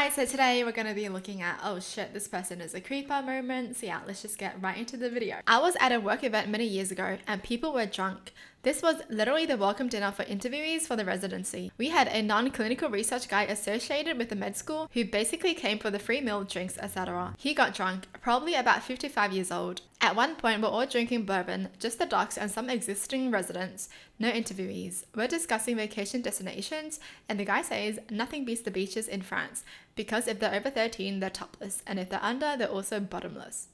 Alright, so today we're going to be looking at, oh shit, this person is a creeper moments. Yeah, let's just get right into the video. I was at a work event many years ago and people were drunk. This was literally the welcome dinner for interviewees for the residency. We had a non-clinical research guy associated with the med school who basically came for the free meal, drinks, etc. He got drunk, probably about 55 years old. At one point, we're all drinking bourbon, just the docs and some existing residents, no interviewees. We're discussing vacation destinations, and the guy says nothing beats the beaches in France because if they're over 13, they're topless, and if they're under, they're also bottomless.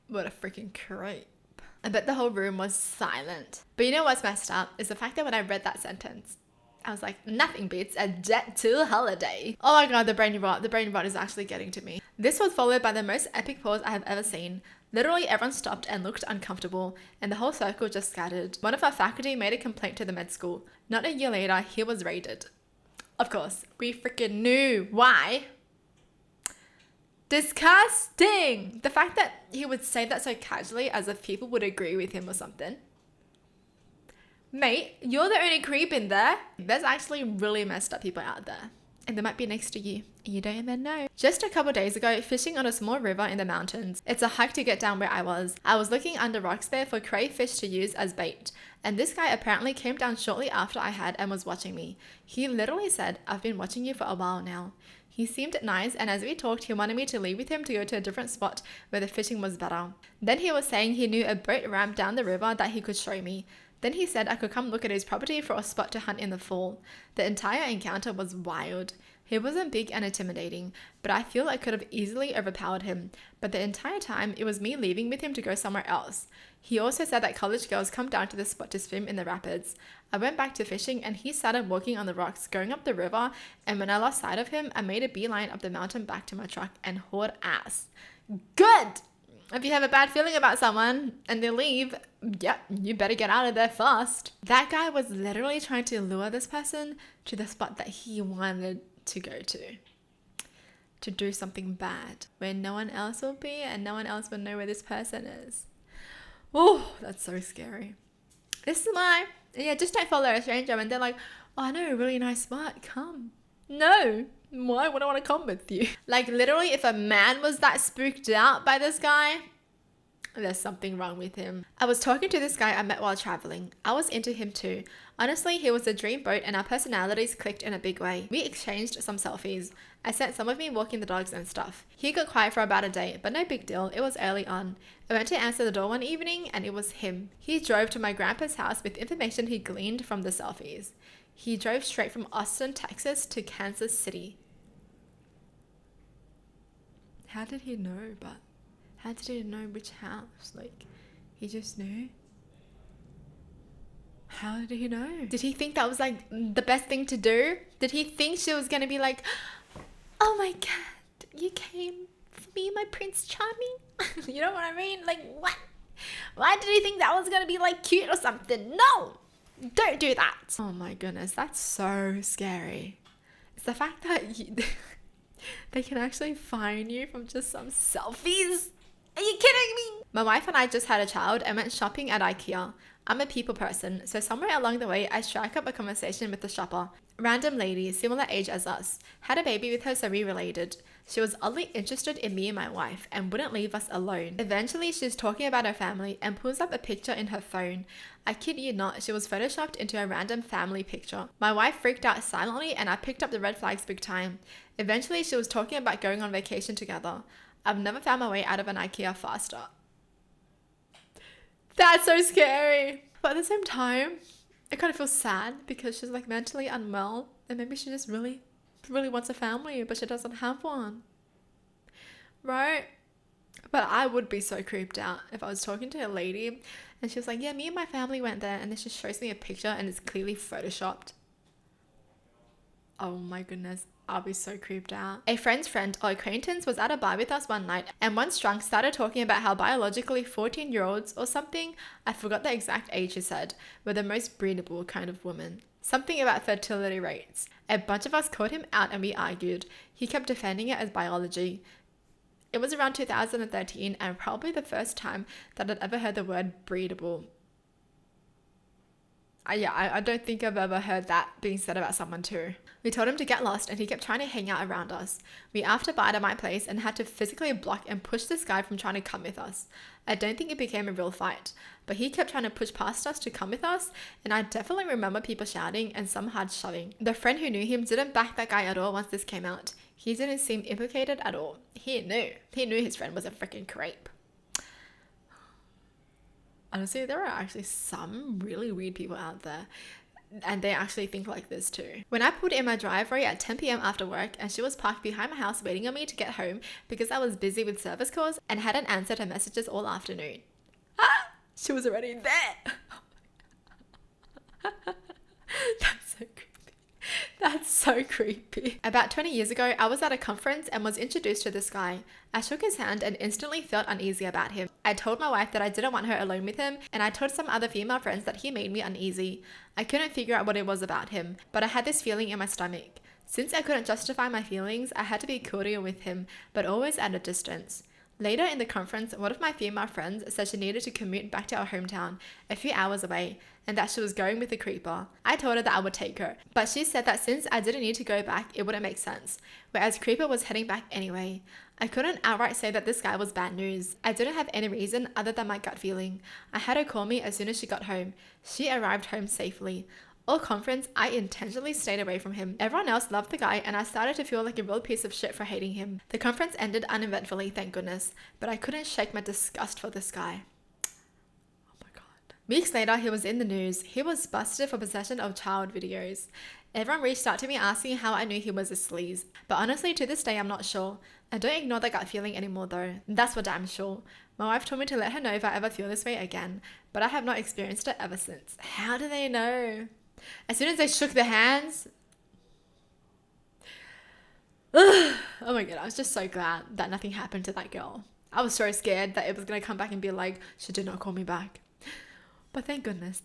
What a freaking creep. I bet the whole room was silent. But you know what's messed up is the fact that when I read that sentence, I was like, nothing beats a jet to holiday. Oh my god, the brain rot is actually getting to me. This was followed by the most epic pause I have ever seen. Literally everyone stopped and looked uncomfortable, and the whole circle just scattered. One of our faculty made a complaint to the med school. Not a year later, he was raided. Of course, we freaking knew. Why? Disgusting! The fact that he would say that so casually as if people would agree with him or something. Mate, you're the only creep in there. There's actually really messed up people out there. And they might be next to you. And you don't even know. Just a couple days ago, fishing on a small river in the mountains. It's a hike to get down where I was. I was looking under rocks there for crayfish to use as bait. And this guy apparently came down shortly after I had and was watching me. He literally said, I've been watching you for a while now. He seemed nice, and as we talked, he wanted me to leave with him to go to a different spot where the fishing was better. Then he was saying he knew a boat ramp down the river that he could show me. Then he said I could come look at his property for a spot to hunt in the fall. The entire encounter was wild. He wasn't big and intimidating, but I feel I could have easily overpowered him. But the entire time, it was me leaving with him to go somewhere else. He also said that college girls come down to the spot to swim in the rapids. I went back to fishing and he started walking on the rocks, going up the river, and when I lost sight of him, I made a beeline up the mountain back to my truck and hauled ass. Good! If you have a bad feeling about someone and they leave, yep, you better get out of there fast. That guy was literally trying to lure this person to the spot that he wanted to go to do something bad where no one else will be and no one else will know where this person is. Oh, that's so scary. This is why, yeah, just don't follow a stranger and they're like, oh, I know a really nice spot, come. No, why would I want to come with you? Like literally if a man was that spooked out by this guy, there's something wrong with him. I was talking to this guy I met while traveling. I was into him too. Honestly, he was a dream boat and our personalities clicked in a big way. We exchanged some selfies. I sent some of me walking the dogs and stuff. He got quiet for about a day, but no big deal. It was early on. I went to answer the door one evening and it was him. He drove to my grandpa's house with information he gleaned from the selfies. He drove straight from Austin, Texas to Kansas City. How did he know, but how did he know which house? Like, he just knew? How did he know? Did he think that was like the best thing to do? Did he think she was gonna be like, oh my god, you came for me, my Prince Charming? You know what I mean? Like, what? Why did he think that was gonna be like cute or something? No! Don't do that. Oh my goodness, that's so scary. It's the fact that they can actually fine you from just some selfies. Are you kidding me? My wife and I just had a child and went shopping at IKEA. I'm a people person, so somewhere along the way, I strike up a conversation with the shopper. Random lady, similar age as us, had a baby with her, so we related. She was oddly interested in me and my wife and wouldn't leave us alone. Eventually, she's talking about her family and pulls up a picture in her phone. I kid you not, she was photoshopped into a random family picture. My wife freaked out silently and I picked up the red flags big time. Eventually, she was talking about going on vacation together. I've never found my way out of an IKEA faster. That's so scary. But at the same time, I kind of feel sad because she's like mentally unwell and maybe she just really wants a family, but she doesn't have one. Right? But I would be so creeped out if I was talking to a lady and she was like, yeah, me and my family went there, and then she shows me a picture and it's clearly photoshopped. Oh my goodness, I'll be so creeped out. A friend's friend or acquaintance was at a bar with us one night and once drunk started talking about how biologically 14-year-olds or something, I forgot the exact age he said, were the most breedable kind of woman. Something about fertility rates. A bunch of us called him out and we argued. He kept defending it as biology. It was around 2013 and probably the first time that I'd ever heard the word breedable. I don't think I've ever heard that being said about someone too. We told him to get lost and he kept trying to hang out around us. We after-bite at my place and had to physically block and push this guy from trying to come with us. I don't think it became a real fight, but he kept trying to push past us to come with us, and I definitely remember people shouting and some hard shoving. The friend who knew him didn't back that guy at all once this came out. He didn't seem implicated at all. He knew his friend was a freaking creep. Honestly, there are actually some really weird people out there, and they actually think like this too. When I pulled in my driveway at 10 p.m. after work and she was parked behind my house waiting on me to get home because I was busy with service calls and hadn't answered her messages all afternoon. She was already there. That's so creepy. That's so creepy. About 20 years ago, I was at a conference and was introduced to this guy. I shook his hand and instantly felt uneasy about him. I told my wife that I didn't want her alone with him, and I told some other female friends that he made me uneasy. I couldn't figure out what it was about him, but I had this feeling in my stomach. Since I couldn't justify my feelings, I had to be cordial with him, but always at a distance. Later in the conference, one of my female friends said she needed to commute back to our hometown, a few hours away, and that she was going with a creeper. I told her that I would take her, but she said that since I didn't need to go back, it wouldn't make sense, whereas creeper was heading back anyway. I couldn't outright say that this guy was bad news. I didn't have any reason other than my gut feeling. I had her call me as soon as she got home. She arrived home safely. All conference, I intentionally stayed away from him. Everyone else loved the guy, and I started to feel like a real piece of shit for hating him. The conference ended uneventfully, thank goodness, but I couldn't shake my disgust for this guy. Oh my god. Weeks later, he was in the news. He was busted for possession of child videos. Everyone reached out to me asking how I knew he was a sleaze, but honestly, to this day, I'm not sure. I don't ignore that gut feeling anymore though. That's for damn sure. My wife told me to let her know if I ever feel this way again, but I have not experienced it ever since. How do they know? As soon as they shook their hands. Oh my god, I was just so glad that nothing happened to that girl. I was so scared that it was going to come back and be like, she did not call me back. But thank goodness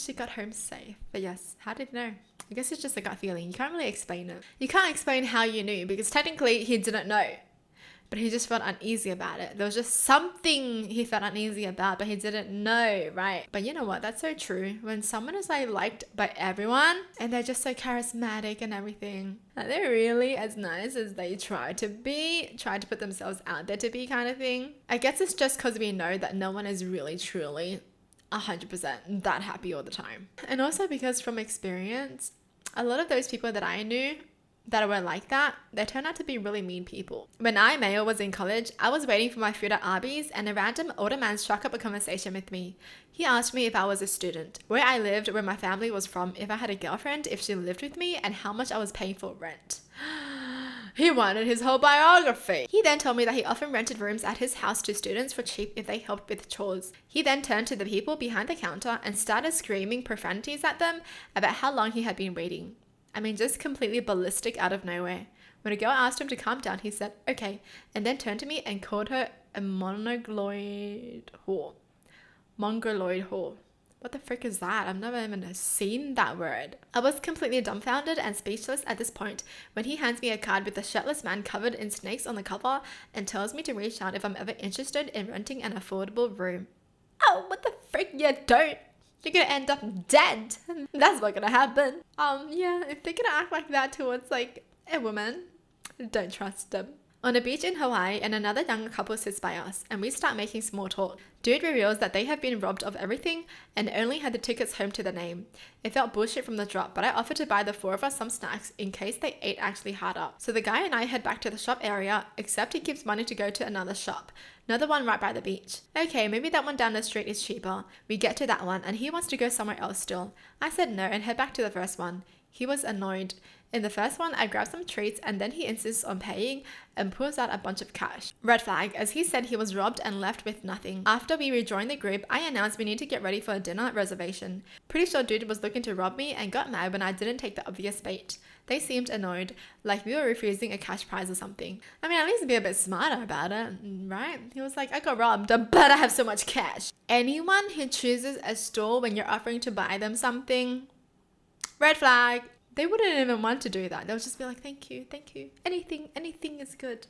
she got home safe. But yes, how did you know? I guess it's just a gut feeling. You can't really explain it. You can't explain how you knew because technically he didn't know. But he just felt uneasy about it. There was just something he felt uneasy about, but he didn't know, right? But you know what? That's so true. When someone is like liked by everyone and they're just so charismatic and everything, like they're really as nice as they try to put themselves out there to be kind of thing. I guess it's just because we know that no one is really truly 100% that happy all the time. And also because from experience, a lot of those people that I knew that were like that, they turned out to be really mean people. When I, Mayo, was in college, I was waiting for my food at Arby's and a random older man struck up a conversation with me. He asked me if I was a student, where I lived, where my family was from, if I had a girlfriend, if she lived with me, and how much I was paying for rent. He wanted his whole biography. He then told me that he often rented rooms at his house to students for cheap if they helped with chores. He then turned to the people behind the counter and started screaming profanities at them about how long he had been waiting. I mean, just completely ballistic out of nowhere. When a girl asked him to calm down, he said, okay, and then turned to me and called her a mongoloid whore. Mongoloid whore. What the frick is that? I've never even seen that word. I was completely dumbfounded and speechless at this point when he hands me a card with a shirtless man covered in snakes on the cover and tells me to reach out if I'm ever interested in renting an affordable room. Oh, what the frick? You don't. You're gonna end up dead. That's not gonna happen. Yeah, if they're gonna act like that towards like a woman, don't trust them. On a beach in Hawaii, and another young couple sits by us, and we start making small talk. Dude reveals that they have been robbed of everything and only had the tickets home to the name. It felt bullshit from the drop, but I offered to buy the four of us some snacks in case they ate actually harder. So the guy and I head back to the shop area, except he keeps wanting to go to another shop. Another one right by the beach. Okay, maybe that one down the street is cheaper. We get to that one, and he wants to go somewhere else still. I said no and head back to the first one. He was annoyed. In the first one, I grabbed some treats and then he insists on paying and pulls out a bunch of cash. Red flag, as he said he was robbed and left with nothing. After we rejoined the group, I announced we need to get ready for a dinner reservation. Pretty sure dude was looking to rob me and got mad when I didn't take the obvious bait. They seemed annoyed, like we were refusing a cash prize or something. I mean, at least be a bit smarter about it, right? He was like, I got robbed, but I have so much cash. Anyone who chooses a store when you're offering to buy them something, red flag. They wouldn't even want to do that. They'll just be like, thank you. Anything is good.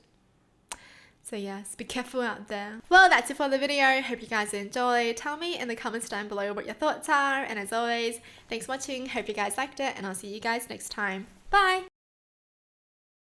So yes, be careful out there. Well, that's it for the video. Hope you guys enjoyed. Tell me in the comments down below what your thoughts are. And as always, thanks for watching. Hope you guys liked it, and I'll see you guys next time. Bye!